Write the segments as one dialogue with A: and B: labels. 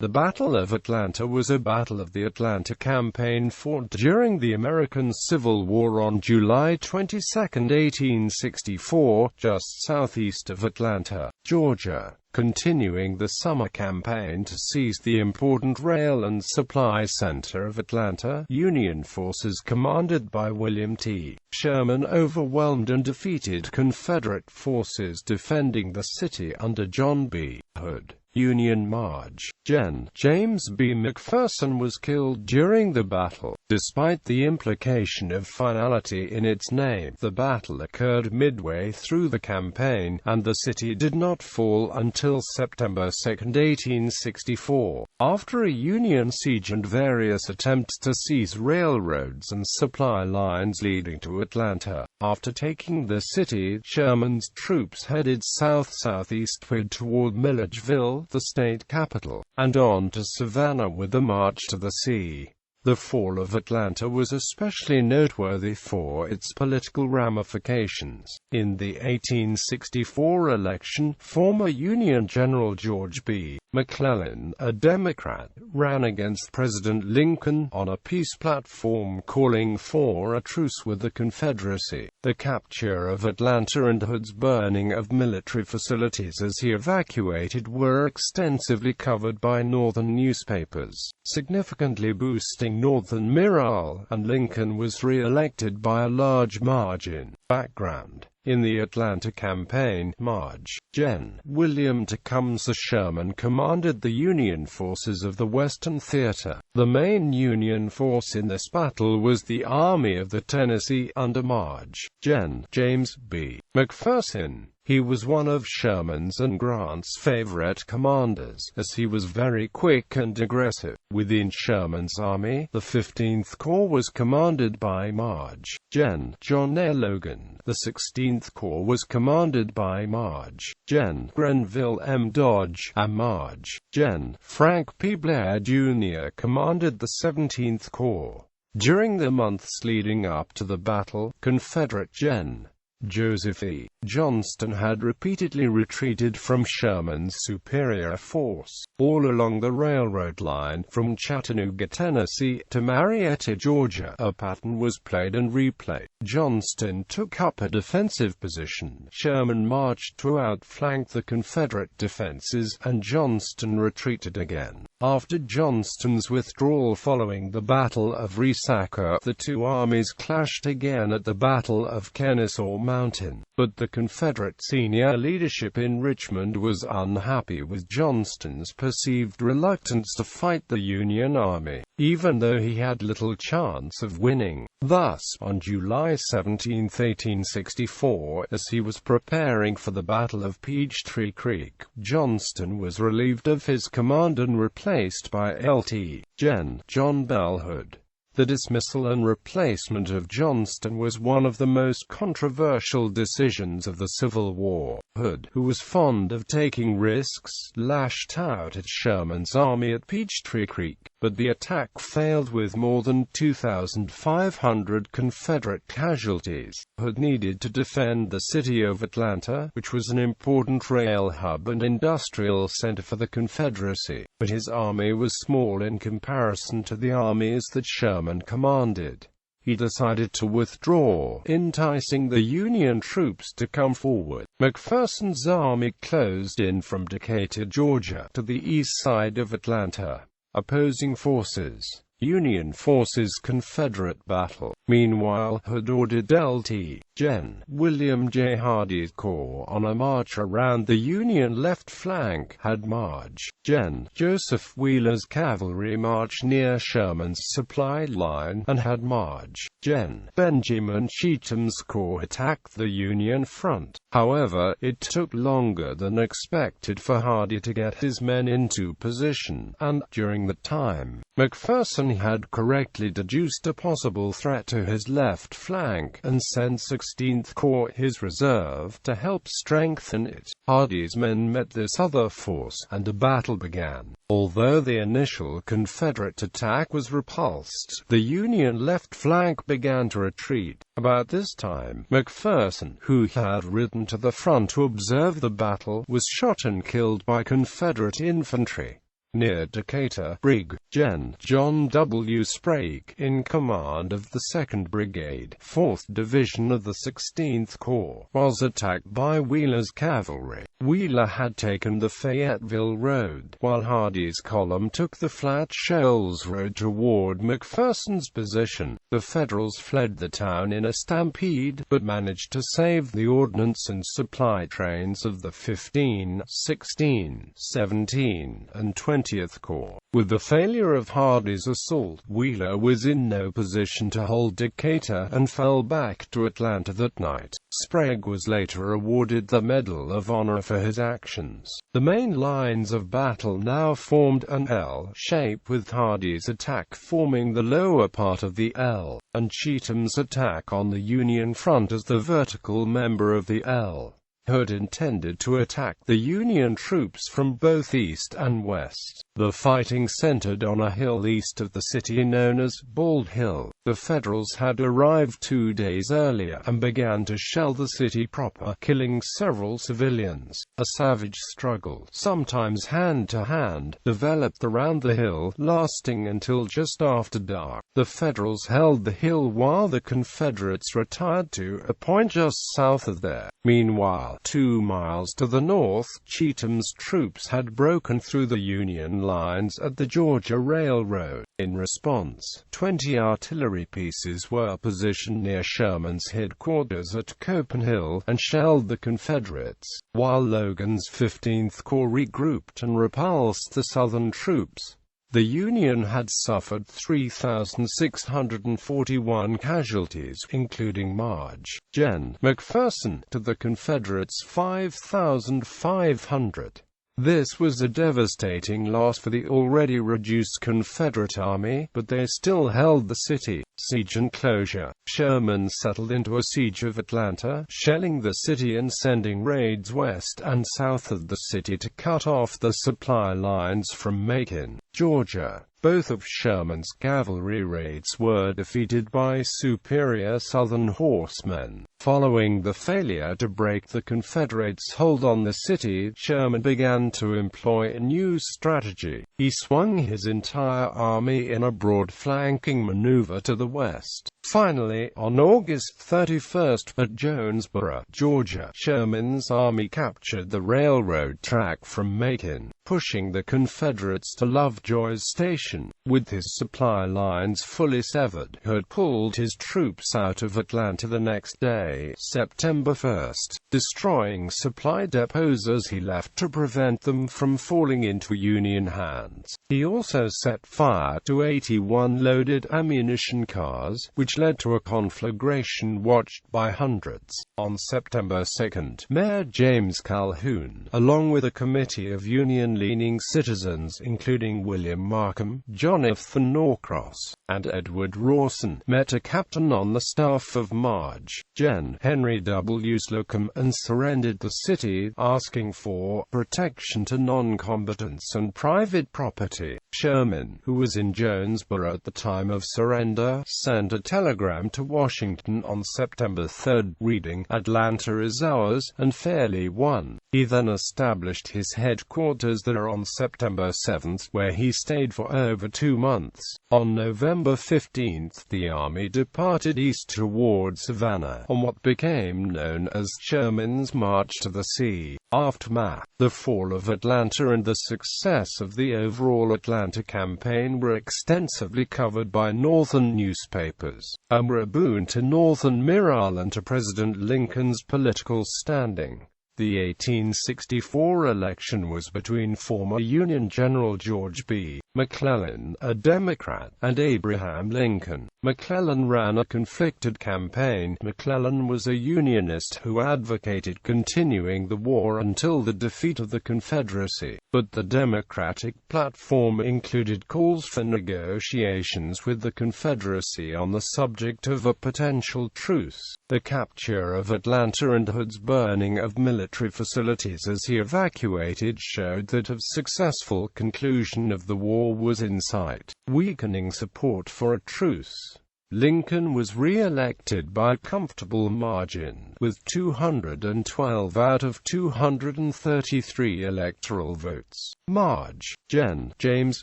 A: The Battle of Atlanta was a battle of the Atlanta Campaign fought during the American Civil War on July 22, 1864, just southeast of Atlanta, Georgia, continuing the summer campaign to seize the important rail and supply center of Atlanta. Union forces commanded by William T. Sherman overwhelmed and defeated Confederate forces defending the city under John B. Hood. Union March. Gen. James B. McPherson was killed during the battle. Despite the implication of finality in its name, the battle occurred midway through the campaign, and the city did not fall until September 2, 1864. After a Union siege and various attempts to seize railroads and supply lines leading to Atlanta, after taking the city, Sherman's troops headed south-southeastward toward Milledgeville, the state capital, and on to Savannah with the march to the sea. The fall of Atlanta was especially noteworthy for its political ramifications. In the 1864 election, former Union General George B. McClellan, a Democrat, ran against President Lincoln on a peace platform calling for a truce with the Confederacy. The capture of Atlanta and Hood's burning of military facilities as he evacuated were extensively covered by Northern newspapers, significantly boosting Northern morale, and Lincoln was re-elected by a large margin. Background: in the Atlanta campaign, March. Gen. William Tecumseh Sherman commanded the Union forces of the Western Theater. The main Union force in this battle was the Army of the Tennessee under March. Gen. James B. McPherson. He was one of Sherman's and Grant's favorite commanders, as he was very quick and aggressive. Within Sherman's army, the 15th Corps was commanded by March. Gen. John A. Logan. The 16th Corps was commanded by March. Gen. Grenville M. Dodge. And March. Gen. Frank P. Blair, Jr. commanded the 17th Corps. During the months leading up to the battle, Confederate Gen. Joseph E. Johnston had repeatedly retreated from Sherman's superior force. All along the railroad line, from Chattanooga, Tennessee, to Marietta, Georgia, a pattern was played and replayed. Johnston took up a defensive position. Sherman marched to outflank the Confederate defenses, and Johnston retreated again. After Johnston's withdrawal following the Battle of Resaca, the two armies clashed again at the Battle of Kennesaw Mountain, but the Confederate senior leadership in Richmond was unhappy with Johnston's perceived reluctance to fight the Union Army, even though he had little chance of winning. Thus, on July 17, 1864, as he was preparing for the Battle of Peachtree Creek, Johnston was relieved of his command and replaced by Lt. Gen. John B.Hood. The dismissal and replacement of Johnston was one of the most controversial decisions of the Civil War. Hood, who was fond of taking risks, lashed out at Sherman's army at Peachtree Creek, but the attack failed with more than 2,500 Confederate casualties. Hood needed to defend the city of Atlanta, which was an important rail hub and industrial center for the Confederacy, but his army was small in comparison to the armies that Sherman commanded. He decided to withdraw, enticing the Union troops to come forward. McPherson's army closed in from Decatur, Georgia, to the east side of Atlanta. Opposing forces. Union forces Confederate battle. Meanwhile, Hood ordered Lt. Gen. William J. Hardee's corps on a march around the Union left flank, had March. Gen. Joseph Wheeler's cavalry march near Sherman's supply line, and had March. Gen. Benjamin Cheatham's corps attacked the Union front. However, it took longer than expected for Hardee to get his men into position, and, during the time, McPherson had correctly deduced a possible threat to his left flank, and sent 16th Corps, his reserve, to help strengthen it. Hardee's men met this other force, and a battle began. Although the initial Confederate attack was repulsed, the Union left flank began to retreat. About this time, McPherson, who had ridden to the front to observe the battle, was shot and killed by Confederate infantry. near Decatur. Brig. Gen. John W. Sprague, in command of the 2nd Brigade, 4th Division of the 16th Corps, was attacked by Wheeler's cavalry. Wheeler had taken the Fayetteville Road, while Hardee's column took the Flat Shoals Road toward McPherson's position. The Federals fled the town in a stampede, but managed to save the ordnance and supply trains of the 15th, 16th, 17th, and 20th Corps. With the failure of Hardee's assault, Wheeler was in no position to hold Decatur and fell back to Atlanta that night. Sprague was later awarded the Medal of Honor for his actions. The main lines of battle now formed an L shape, with Hardee's attack forming the lower part of the L, and Cheatham's attack on the Union front as the vertical member of the L. Hood intended to attack the Union troops from both east and west. The fighting centered on a hill east of the city known as Bald Hill. The Federals had arrived 2 days earlier and began to shell the city proper, killing several civilians. A savage struggle, sometimes hand-to-hand, developed around the hill, lasting until just after dark. The Federals held the hill while the Confederates retired to a point just south of there. Meanwhile, 2 miles to the north, Cheatham's troops had broken through the Union lines at the Georgia Railroad. In response, 20 artillery pieces were positioned near Sherman's headquarters at Copen Hill and shelled the Confederates, while Logan's 15th Corps regrouped and repulsed the Southern troops. The Union had suffered 3,641 casualties, including Marge. Gen. McPherson, to the Confederates 5,500. This was a devastating loss for the already reduced Confederate army, but they still held the city. Siege and closure. Sherman settled into a siege of Atlanta, shelling the city and sending raids west and south of the city to cut off the supply lines from Macon, Georgia. Both of Sherman's cavalry raids were defeated by superior Southern horsemen. Following the failure to break the Confederates' hold on the city, Sherman began to employ a new strategy. He swung his entire army in a broad flanking maneuver to the west. Finally, on August 31st, at Jonesboro, Georgia, Sherman's army captured the railroad track from Macon, pushing the Confederates to Lovejoy's Station. With his supply lines fully severed, Hood pulled his troops out of Atlanta the next day, September 1st, destroying supply depots as he left to prevent them from falling into Union hands. He also set fire to 81 loaded ammunition cars, which led to a conflagration watched by hundreds. On September 2nd, Mayor James Calhoun, along with a committee of Union-leaning citizens including William Markham, Jonathan Norcross, and Edward Rawson, met a captain on the staff of Marge, Gen. Henry W. Slocum, and surrendered the city, asking for protection to non-combatants and private property. Sherman, who was in Jonesboro at the time of surrender, sent a telegram to Washington on September 3, reading, "Atlanta is ours, and fairly won." He then established his headquarters there on September 7, where he stayed for over 2 months. On November 15, the army departed east toward Savannah, on what became known as Sherman's March to the Sea. Aftermath. The fall of Atlanta and the success of the overall Atlanta campaign were extensively covered by Northern newspapers, and were a boon to Northern morale and to President Lincoln's political standing. The 1864 election was between former Union General George B. McClellan, a Democrat, and Abraham Lincoln. McClellan ran a conflicted campaign. McClellan was a Unionist who advocated continuing the war until the defeat of the Confederacy, but the Democratic platform included calls for negotiations with the Confederacy on the subject of a potential truce. The capture of Atlanta and Hood's burning of military facilities as he evacuated showed that a successful conclusion of the war was in sight, weakening support for a truce. Lincoln was re-elected by a comfortable margin, with 212 out of 233 electoral votes. Marge, Gen. James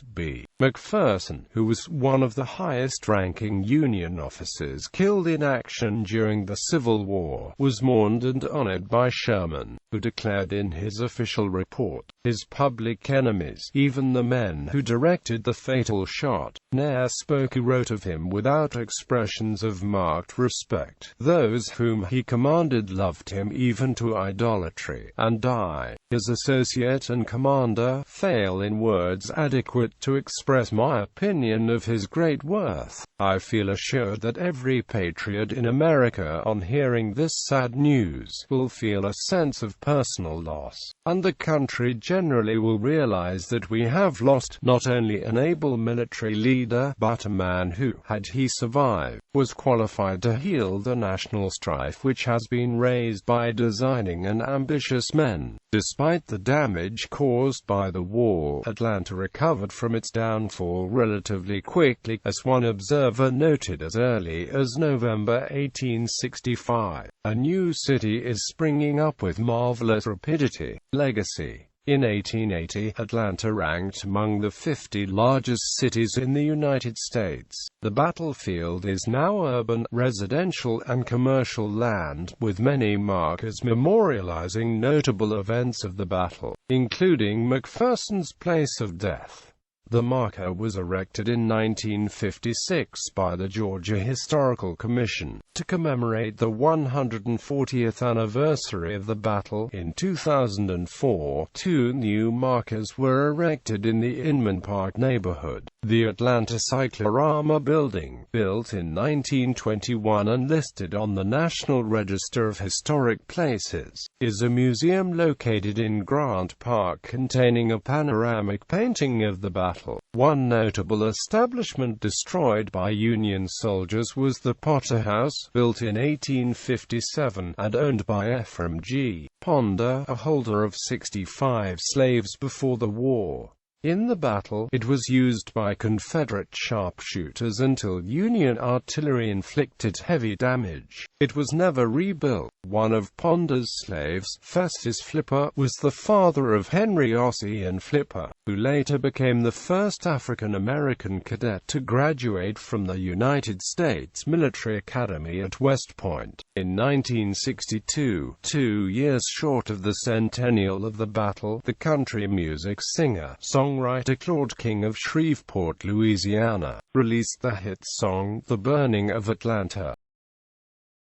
A: B. McPherson, who was one of the highest-ranking Union officers killed in action during the Civil War, was mourned and honored by Sherman, who declared in his official report, "His public enemies, even the men who directed the fatal shot, ne'er spoke who wrote of him without expressions of marked respect. Those whom he commanded loved him even to idolatry, and I, his associate and commander, fail in words adequate to express my opinion of his great worth. I feel assured that every patriot in America on hearing this sad news will feel a sense of personal loss, and the country generally will realize that we have lost not only an able military leader, but a man who, had he survived, was qualified to heal the national strife which has been raised by designing and ambitious men." Despite the damage caused by the war, Atlanta recovered from its downfall relatively quickly, as one observer noted as early as November 1865. "A new city is springing up with marvelous rapidity." Legacy. In 1880, Atlanta ranked among the 50 largest cities in the United States. The battlefield is now urban, residential, and commercial land, with many markers memorializing notable events of the battle, including McPherson's place of death. The marker was erected in 1956 by the Georgia Historical Commission to commemorate the 140th anniversary of the battle. In 2004, 2 new markers were erected in the Inman Park neighborhood. The Atlanta Cyclorama Building, built in 1921 and listed on the National Register of Historic Places, is a museum located in Grant Park containing a panoramic painting of the battle. One notable establishment destroyed by Union soldiers was the Potter House, built in 1857, and owned by Ephraim G. Ponder, a holder of 65 slaves before the war. In the battle, it was used by Confederate sharpshooters until Union artillery inflicted heavy damage. It was never rebuilt. One of Ponder's slaves, Festus Flipper, was the father of Henry Ossian Flipper, who later became the first African-American cadet to graduate from the United States Military Academy at West Point. In 1962, 2 years short of the centennial of the battle, the country music singer-songwriter Claude King of Shreveport, Louisiana, released the hit song, "The Burning of Atlanta."